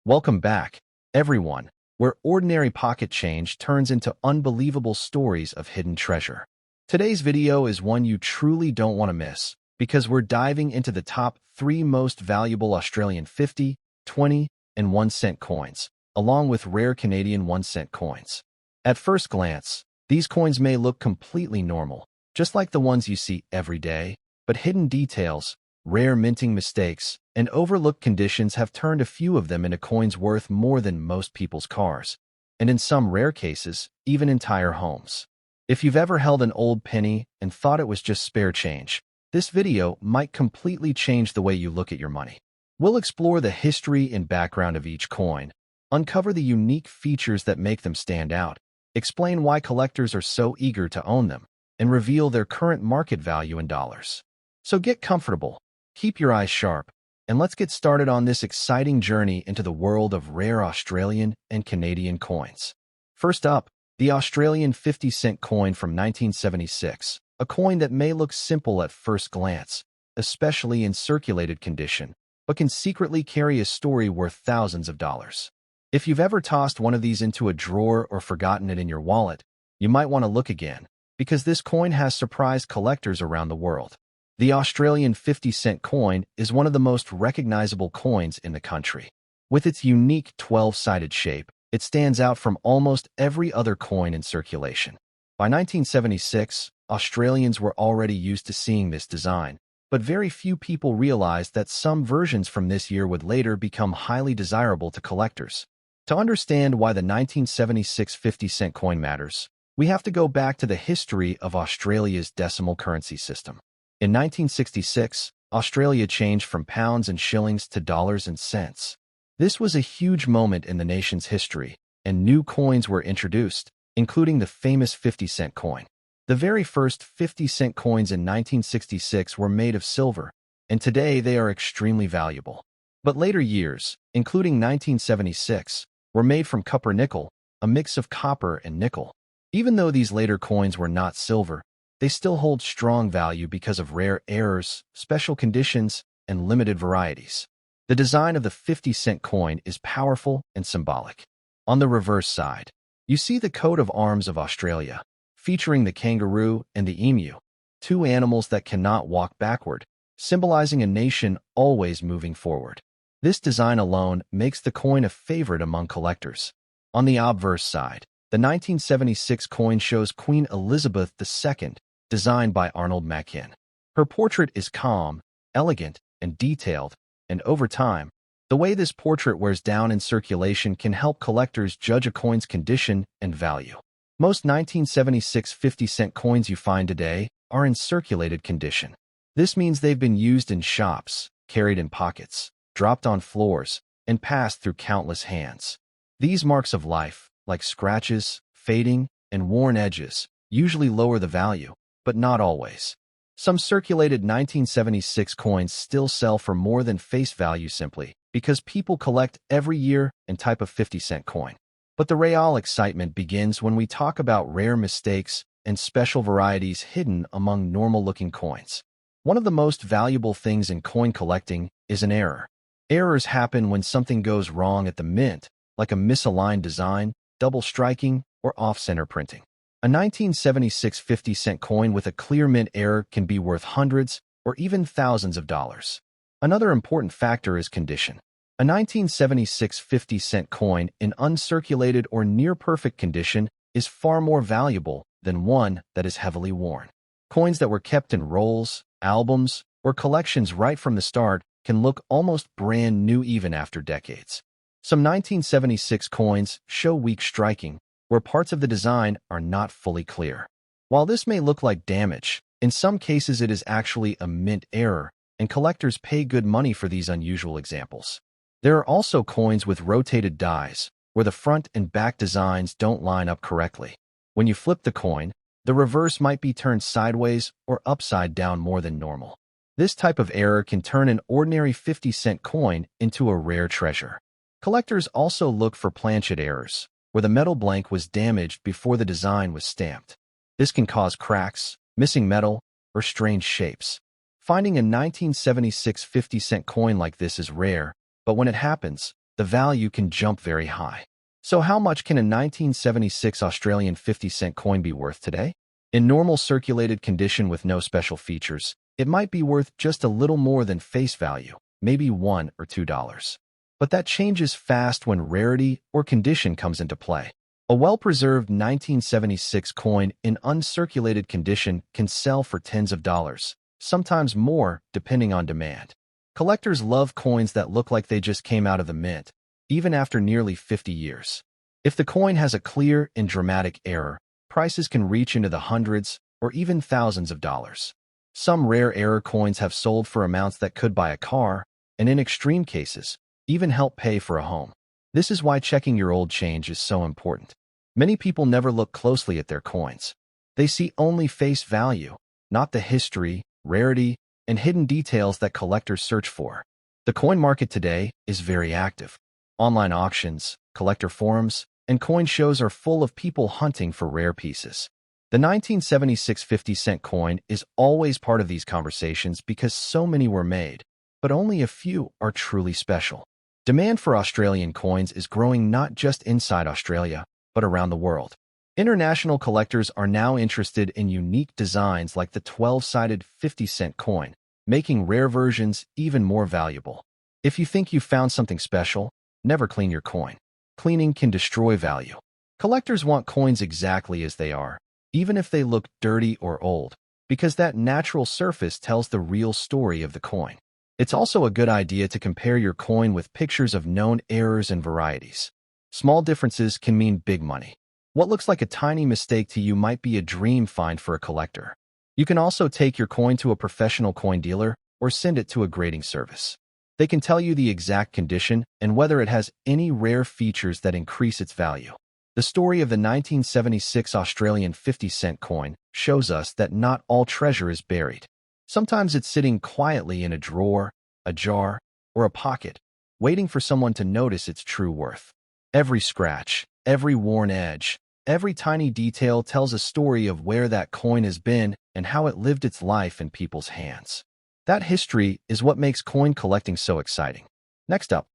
Welcome back, everyone, where ordinary pocket change turns into unbelievable stories of hidden treasure. Today's video is one you truly don't want to miss, because we're diving into the top 3 most valuable Australian 50, 20, and 1 cent coins, along with rare Canadian 1 cent coins. At first glance, these coins may look completely normal, just like the ones you see every day, but hidden details, rare minting mistakes, and overlooked conditions have turned a few of them into coins worth more than most people's cars, and in some rare cases, even entire homes. If you've ever held an old penny and thought it was just spare change, this video might completely change the way you look at your money. We'll explore the history and background of each coin, uncover the unique features that make them stand out, explain why collectors are so eager to own them, and reveal their current market value in dollars. So get comfortable, keep your eyes sharp, and let's get started on this exciting journey into the world of rare Australian and Canadian coins. First up, the Australian 50-cent coin from 1976, a coin that may look simple at first glance, especially in circulated condition, but can secretly carry a story worth thousands of dollars. If you've ever tossed one of these into a drawer or forgotten it in your wallet, you might want to look again, because this coin has surprised collectors around the world. The Australian 50-cent coin is one of the most recognizable coins in the country. With its unique 12-sided shape, it stands out from almost every other coin in circulation. By 1976, Australians were already used to seeing this design, but very few people realized that some versions from this year would later become highly desirable to collectors. To understand why the 1976 50-cent coin matters, we have to go back to the history of Australia's decimal currency system. In 1966, Australia changed from pounds and shillings to dollars and cents. This was a huge moment in the nation's history, and new coins were introduced, including the famous 50-cent coin. The very first 50-cent coins in 1966 were made of silver, and today they are extremely valuable. But later years, including 1976, were made from copper-nickel, a mix of copper and nickel. Even though these later coins were not silver, they still hold strong value because of rare errors, special conditions, and limited varieties. The design of the 50-cent coin is powerful and symbolic. On the reverse side, you see the coat of arms of Australia, featuring the kangaroo and the emu, two animals that cannot walk backward, symbolizing a nation always moving forward. This design alone makes the coin a favorite among collectors. On the obverse side, the 1976 coin shows Queen Elizabeth II, designed by Arnold Machin. Her portrait is calm, elegant, and detailed, and over time, the way this portrait wears down in circulation can help collectors judge a coin's condition and value. Most 1976 50-cent coins you find today are in circulated condition. This means they've been used in shops, carried in pockets, dropped on floors, and passed through countless hands. These marks of life, like scratches, fading, and worn edges, usually lower the value, but not always. Some circulated 1976 coins still sell for more than face value simply because people collect every year and type of 50-cent coin. But the real excitement begins when we talk about rare mistakes and special varieties hidden among normal-looking coins. One of the most valuable things in coin collecting is an error. Errors happen when something goes wrong at the mint, like a misaligned design, double striking, or off-center printing. A 1976 50-cent coin with a clear mint error can be worth hundreds or even thousands of dollars. Another important factor is condition. A 1976 50-cent coin in uncirculated or near-perfect condition is far more valuable than one that is heavily worn. Coins that were kept in rolls, albums, or collections right from the start can look almost brand new even after decades. Some 1976 coins show weak striking, where parts of the design are not fully clear. While this may look like damage, in some cases it is actually a mint error, and collectors pay good money for these unusual examples. There are also coins with rotated dies, where the front and back designs don't line up correctly. When you flip the coin, the reverse might be turned sideways or upside down more than normal. This type of error can turn an ordinary 50-cent coin into a rare treasure. Collectors also look for planchet errors, where the metal blank was damaged before the design was stamped. This can cause cracks, missing metal, or strange shapes. Finding a 1976 50-cent coin like this is rare, but when it happens, the value can jump very high. So how much can a 1976 Australian 50-cent coin be worth today? In normal circulated condition with no special features, it might be worth just a little more than face value, maybe $1 or $2. But that changes fast when rarity or condition comes into play. A well-preserved 1976 coin in uncirculated condition can sell for tens of dollars, sometimes more depending on demand. Collectors love coins that look like they just came out of the mint, even after nearly 50 years. If the coin has a clear and dramatic error, prices can reach into the hundreds or even thousands of dollars. Some rare error coins have sold for amounts that could buy a car, and in extreme cases, even help pay for a home. This is why checking your old change is so important. Many people never look closely at their coins. They see only face value, not the history, rarity, and hidden details that collectors search for. The coin market today is very active. Online auctions, collector forums, and coin shows are full of people hunting for rare pieces. The 1976 50-cent coin is always part of these conversations because so many were made, but only a few are truly special. Demand for Australian coins is growing not just inside Australia, but around the world. International collectors are now interested in unique designs like the 12-sided 50-cent coin, making rare versions even more valuable. If you think you found something special, never clean your coin. Cleaning can destroy value. Collectors want coins exactly as they are, even if they look dirty or old, because that natural surface tells the real story of the coin. It's also a good idea to compare your coin with pictures of known errors and varieties. Small differences can mean big money. What looks like a tiny mistake to you might be a dream find for a collector. You can also take your coin to a professional coin dealer or send it to a grading service. They can tell you the exact condition and whether it has any rare features that increase its value. The story of the 1976 Australian 50-cent coin shows us that not all treasure is buried. Sometimes it's sitting quietly in a drawer, a jar, or a pocket, waiting for someone to notice its true worth. Every scratch, every worn edge, every tiny detail tells a story of where that coin has been and how it lived its life in people's hands. That history is what makes coin collecting so exciting. Next up,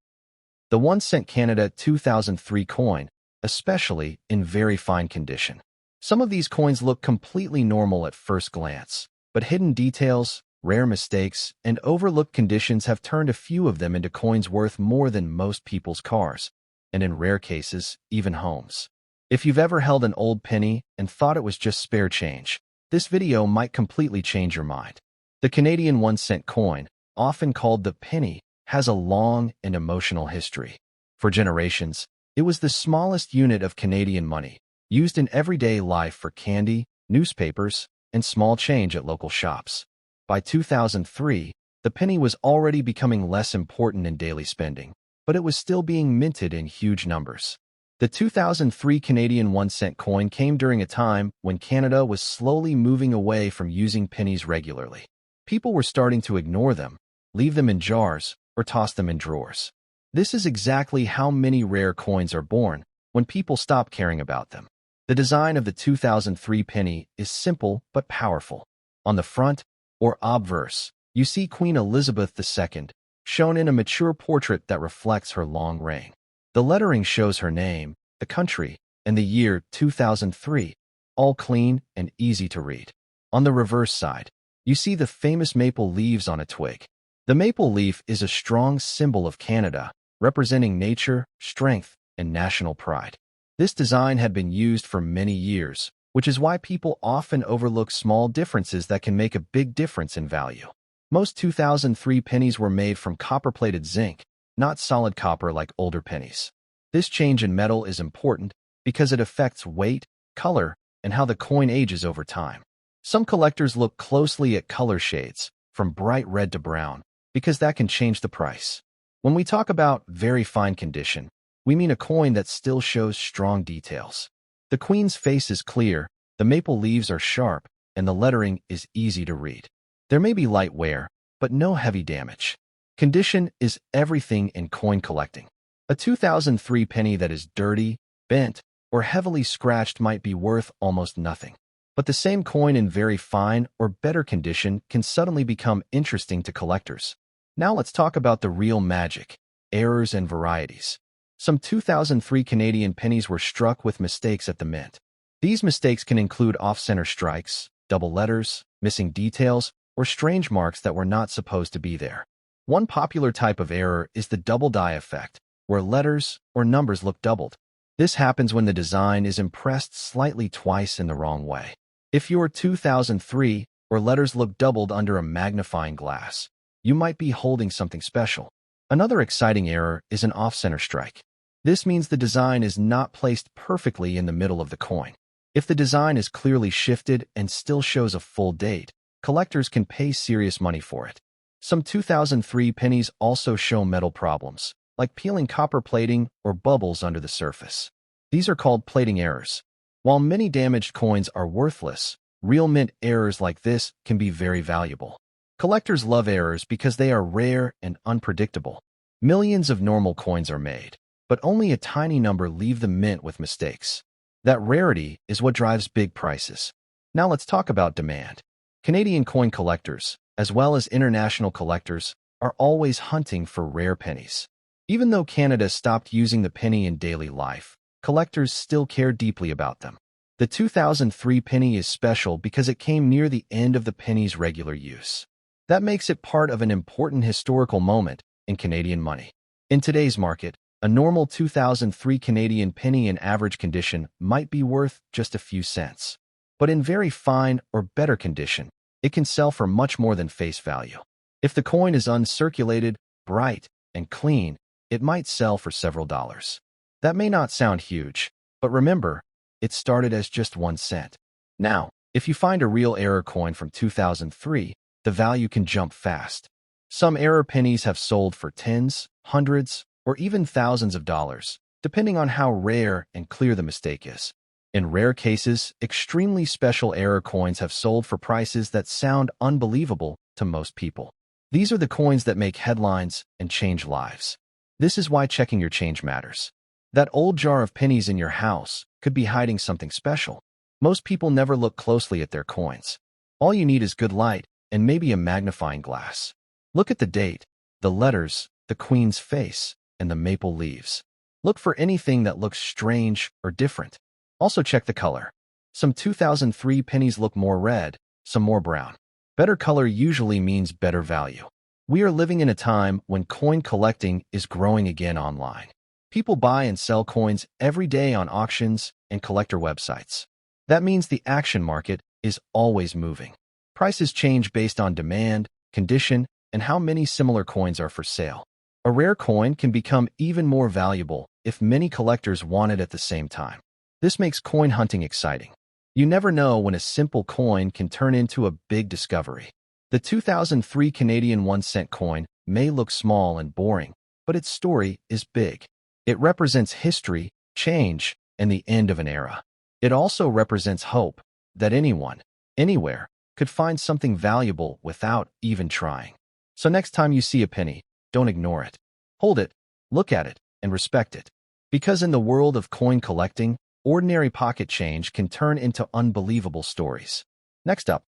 the 1-cent Canada 2003 coin, especially in very fine condition. Some of these coins look completely normal at first glance, but hidden details, rare mistakes, and overlooked conditions have turned a few of them into coins worth more than most people's cars, and in rare cases, even homes. If you've ever held an old penny and thought it was just spare change, this video might completely change your mind. The Canadian 1-cent coin, often called the penny, has a long and emotional history. For generations, it was the smallest unit of Canadian money, used in everyday life for candy, newspapers, and small change at local shops. By 2003, the penny was already becoming less important in daily spending, but it was still being minted in huge numbers. The 2003 Canadian 1-cent coin came during a time when Canada was slowly moving away from using pennies regularly. People were starting to ignore them, leave them in jars, or toss them in drawers. This is exactly how many rare coins are born when people stop caring about them. The design of the 2003 penny is simple but powerful. On the front, or obverse, you see Queen Elizabeth II, shown in a mature portrait that reflects her long reign. The lettering shows her name, the country, and the year 2003, all clean and easy to read. On the reverse side, you see the famous maple leaves on a twig. The maple leaf is a strong symbol of Canada, representing nature, strength, and national pride. This design had been used for many years, which is why people often overlook small differences that can make a big difference in value. Most 2003 pennies were made from copper-plated zinc, not solid copper like older pennies. This change in metal is important because it affects weight, color, and how the coin ages over time. Some collectors look closely at color shades, from bright red to brown, because that can change the price. When we talk about very fine condition, we mean a coin that still shows strong details. The Queen's face is clear, the maple leaves are sharp, and the lettering is easy to read. There may be light wear, but no heavy damage. Condition is everything in coin collecting. A 2003 penny that is dirty, bent, or heavily scratched might be worth almost nothing. But the same coin in very fine or better condition can suddenly become interesting to collectors. Now let's talk about the real magic, errors, and varieties. Some 2003 Canadian pennies were struck with mistakes at the mint. These mistakes can include off-center strikes, double letters, missing details, or strange marks that were not supposed to be there. One popular type of error is the double die effect, where letters or numbers look doubled. This happens when the design is impressed slightly twice in the wrong way. If your 2003 or letters look doubled under a magnifying glass, you might be holding something special. Another exciting error is an off-center strike. This means the design is not placed perfectly in the middle of the coin. If the design is clearly shifted and still shows a full date, collectors can pay serious money for it. Some 2003 pennies also show metal problems, like peeling copper plating or bubbles under the surface. These are called plating errors. While many damaged coins are worthless, real mint errors like this can be very valuable. Collectors love errors because they are rare and unpredictable. Millions of normal coins are made, but only a tiny number leave the mint with mistakes. That rarity is what drives big prices. Now let's talk about demand. Canadian coin collectors, as well as international collectors, are always hunting for rare pennies. Even though Canada stopped using the penny in daily life, collectors still care deeply about them. The 2003 penny is special because it came near the end of the penny's regular use. That makes it part of an important historical moment in Canadian money. In today's market, a normal 2003 Canadian penny in average condition might be worth just a few cents. But in very fine or better condition, it can sell for much more than face value. If the coin is uncirculated, bright, and clean, it might sell for several dollars. That may not sound huge, but remember, it started as just 1 cent. Now, if you find a real error coin from 2003, the value can jump fast. Some error pennies have sold for tens, hundreds, or even thousands of dollars, depending on how rare and clear the mistake is. In rare cases, extremely special error coins have sold for prices that sound unbelievable to most people. These are the coins that make headlines and change lives. This is why checking your change matters. That old jar of pennies in your house could be hiding something special. Most people never look closely at their coins. All you need is good light and maybe a magnifying glass. Look at the date, the letters, the queen's face, and the maple leaves. Look for anything that looks strange or different. Also check the color. Some 2003 pennies look more red, some more brown. Better color usually means better value. We are living in a time when coin collecting is growing again online. People buy and sell coins every day on auctions and collector websites. That means the action market is always moving. Prices change based on demand, condition, and how many similar coins are for sale. A rare coin can become even more valuable if many collectors want it at the same time. This makes coin hunting exciting. You never know when a simple coin can turn into a big discovery. The 2003 Canadian 1-cent coin may look small and boring, but its story is big. It represents history, change, and the end of an era. It also represents hope that anyone, anywhere, could find something valuable without even trying. So next time you see a penny, don't ignore it. Hold it, look at it, and respect it. Because in the world of coin collecting, ordinary pocket change can turn into unbelievable stories. Next up,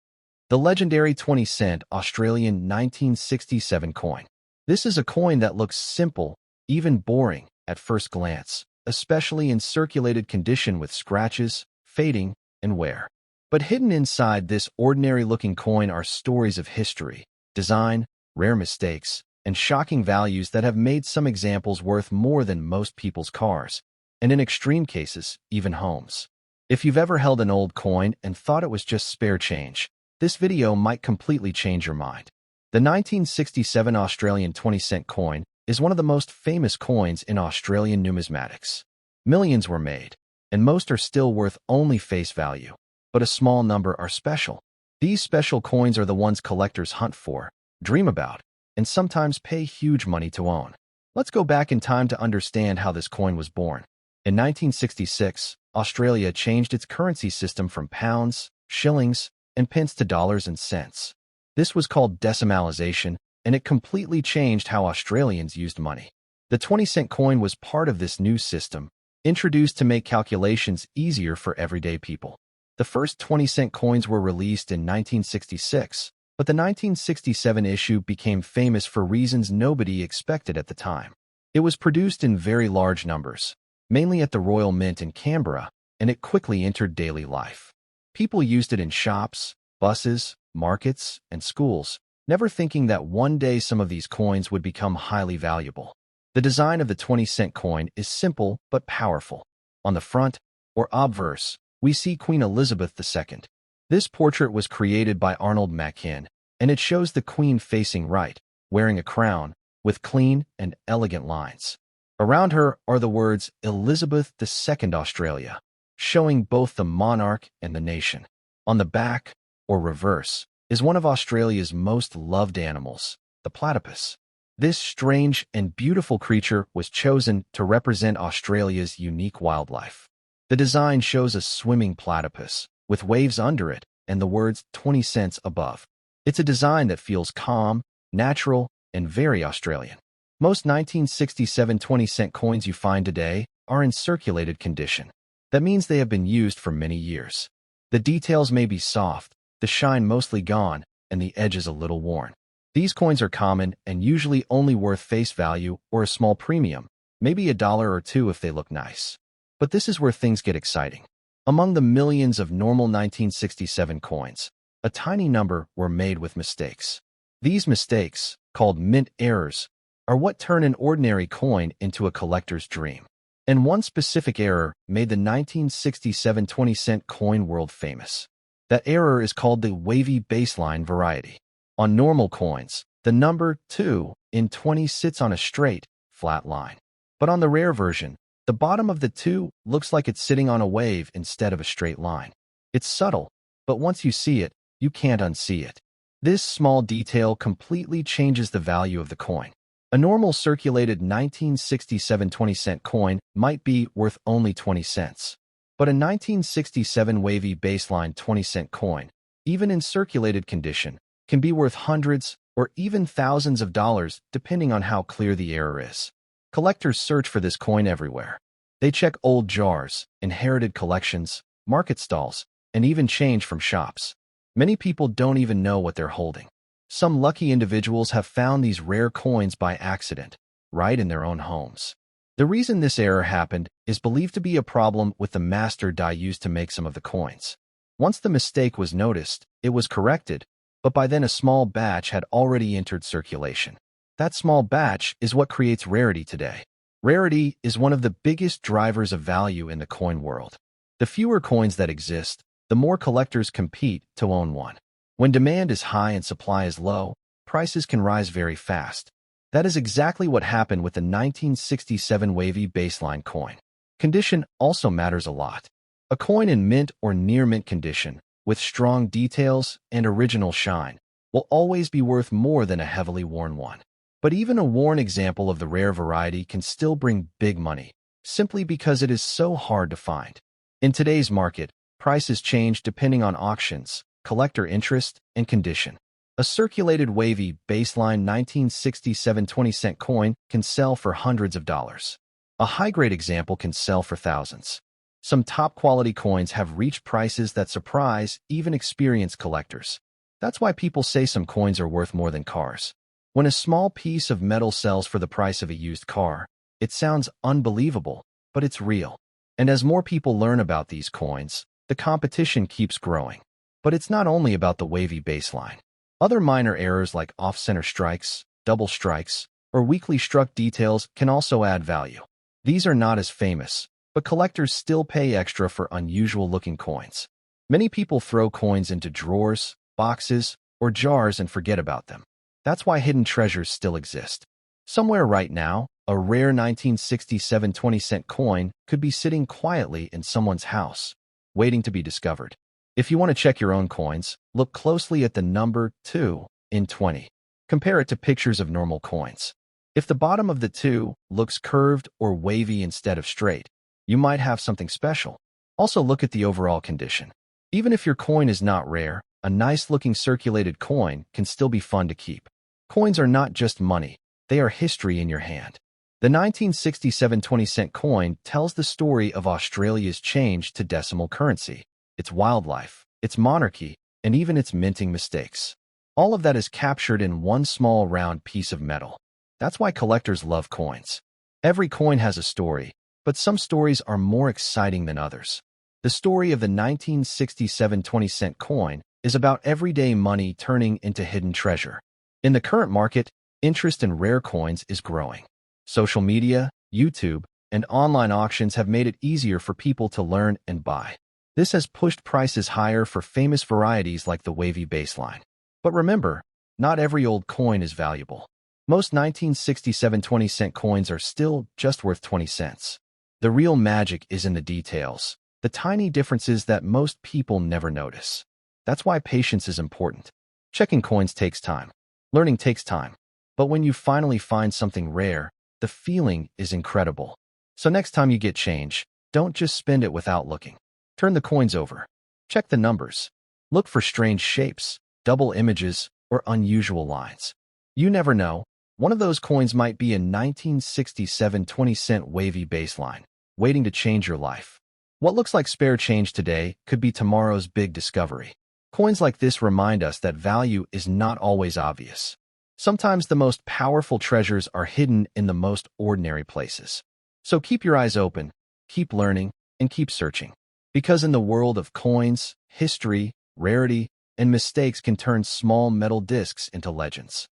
the legendary 20-cent Australian 1967 coin. This is a coin that looks simple, even boring, at first glance, especially in circulated condition with scratches, fading, and wear. But hidden inside this ordinary-looking coin are stories of history, design, rare mistakes, and shocking values that have made some examples worth more than most people's cars, and in extreme cases, even homes. If you've ever held an old coin and thought it was just spare change, this video might completely change your mind. The 1967 Australian 20-cent coin is one of the most famous coins in Australian numismatics. Millions were made, and most are still worth only face value, but a small number are special. These special coins are the ones collectors hunt for, dream about, and sometimes pay huge money to own. Let's go back in time to understand how this coin was born. In 1966, Australia changed its currency system from pounds, shillings, and pence to dollars and cents. This was called decimalisation, and it completely changed how Australians used money. The 20-cent coin was part of this new system, introduced to make calculations easier for everyday people. The first 20-cent coins were released in 1966, but the 1967 issue became famous for reasons nobody expected at the time. It was produced in very large numbers, mainly at the Royal Mint in Canberra, and it quickly entered daily life. People used it in shops, buses, markets, and schools, never thinking that one day some of these coins would become highly valuable. The design of the 20-cent coin is simple but powerful. On the front, or obverse, we see Queen Elizabeth II. This portrait was created by Arnold Machin, and it shows the Queen facing right, wearing a crown, with clean and elegant lines. Around her are the words Elizabeth II Australia, showing both the monarch and the nation. On the back, or reverse, is one of Australia's most loved animals, the platypus. This strange and beautiful creature was chosen to represent Australia's unique wildlife. The design shows a swimming platypus, with waves under it and the words 20 cents above. It's a design that feels calm, natural, and very Australian. Most 1967 20-cent coins you find today are in circulated condition. That means they have been used for many years. The details may be soft, the shine mostly gone, and the edges a little worn. These coins are common and usually only worth face value or a small premium, maybe $1 or $2 if they look nice. But this is where things get exciting. Among the millions of normal 1967 coins, a tiny number were made with mistakes. These mistakes, called mint errors, are what turn an ordinary coin into a collector's dream. And one specific error made the 1967 20-cent coin world famous. That error is called the wavy baseline variety. On normal coins, the number 2 in 20 sits on a straight, flat line. But on the rare version, the bottom of the 2 looks like it's sitting on a wave instead of a straight line. It's subtle, but once you see it, you can't unsee it. This small detail completely changes the value of the coin. A normal circulated 1967 20-cent coin might be worth only 20 cents. But a 1967 wavy baseline 20-cent coin, even in circulated condition, can be worth hundreds or even thousands of dollars depending on how clear the error is. Collectors search for this coin everywhere. They check old jars, inherited collections, market stalls, and even change from shops. Many people don't even know what they're holding. Some lucky individuals have found these rare coins by accident, right in their own homes. The reason this error happened is believed to be a problem with the master die used to make some of the coins. Once the mistake was noticed, it was corrected, but by then a small batch had already entered circulation. That small batch is what creates rarity today. Rarity is one of the biggest drivers of value in the coin world. The fewer coins that exist, the more collectors compete to own one. When demand is high and supply is low, prices can rise very fast. That is exactly what happened with the 1967 wavy baseline coin. Condition also matters a lot. A coin in mint or near mint condition, with strong details and original shine, will always be worth more than a heavily worn one. But even a worn example of the rare variety can still bring big money, simply because it is so hard to find. In today's market, prices change depending on auctions, collector interest, and condition. A circulated wavy baseline 1967 20-cent coin can sell for hundreds of dollars. A high-grade example can sell for thousands. Some top-quality coins have reached prices that surprise even experienced collectors. That's why people say some coins are worth more than cars. When a small piece of metal sells for the price of a used car, it sounds unbelievable, but it's real. And as more people learn about these coins, the competition keeps growing. But it's not only about the wavy baseline. Other minor errors like off-center strikes, double strikes, or weakly struck details can also add value. These are not as famous, but collectors still pay extra for unusual-looking coins. Many people throw coins into drawers, boxes, or jars and forget about them. That's why hidden treasures still exist. Somewhere right now, a rare 1967 20-cent coin could be sitting quietly in someone's house, waiting to be discovered. If you want to check your own coins, look closely at the number 2 in 20. Compare it to pictures of normal coins. If the bottom of the 2 looks curved or wavy instead of straight, you might have something special. Also look at the overall condition. Even if your coin is not rare, a nice-looking circulated coin can still be fun to keep. Coins are not just money, they are history in your hand. The 1967 20-cent coin tells the story of Australia's change to decimal currency, its wildlife, its monarchy, and even its minting mistakes. All of that is captured in one small round piece of metal. That's why collectors love coins. Every coin has a story, but some stories are more exciting than others. The story of the 1967 20-cent coin is about everyday money turning into hidden treasure. In the current market, interest in rare coins is growing. Social media, YouTube, and online auctions have made it easier for people to learn and buy. This has pushed prices higher for famous varieties like the wavy baseline. But remember, not every old coin is valuable. Most 1967 20-cent coins are still just worth 20 cents. The real magic is in the details, the tiny differences that most people never notice. That's why patience is important. Checking coins takes time. Learning takes time. But when you finally find something rare, the feeling is incredible. So next time you get change, don't just spend it without looking. Turn the coins over. Check the numbers. Look for strange shapes, double images, or unusual lines. You never know. One of those coins might be a 1967 20-cent wavy baseline, waiting to change your life. What looks like spare change today could be tomorrow's big discovery. Coins like this remind us that value is not always obvious. Sometimes the most powerful treasures are hidden in the most ordinary places. So keep your eyes open, keep learning, and keep searching. Because in the world of coins, history, rarity, and mistakes can turn small metal discs into legends.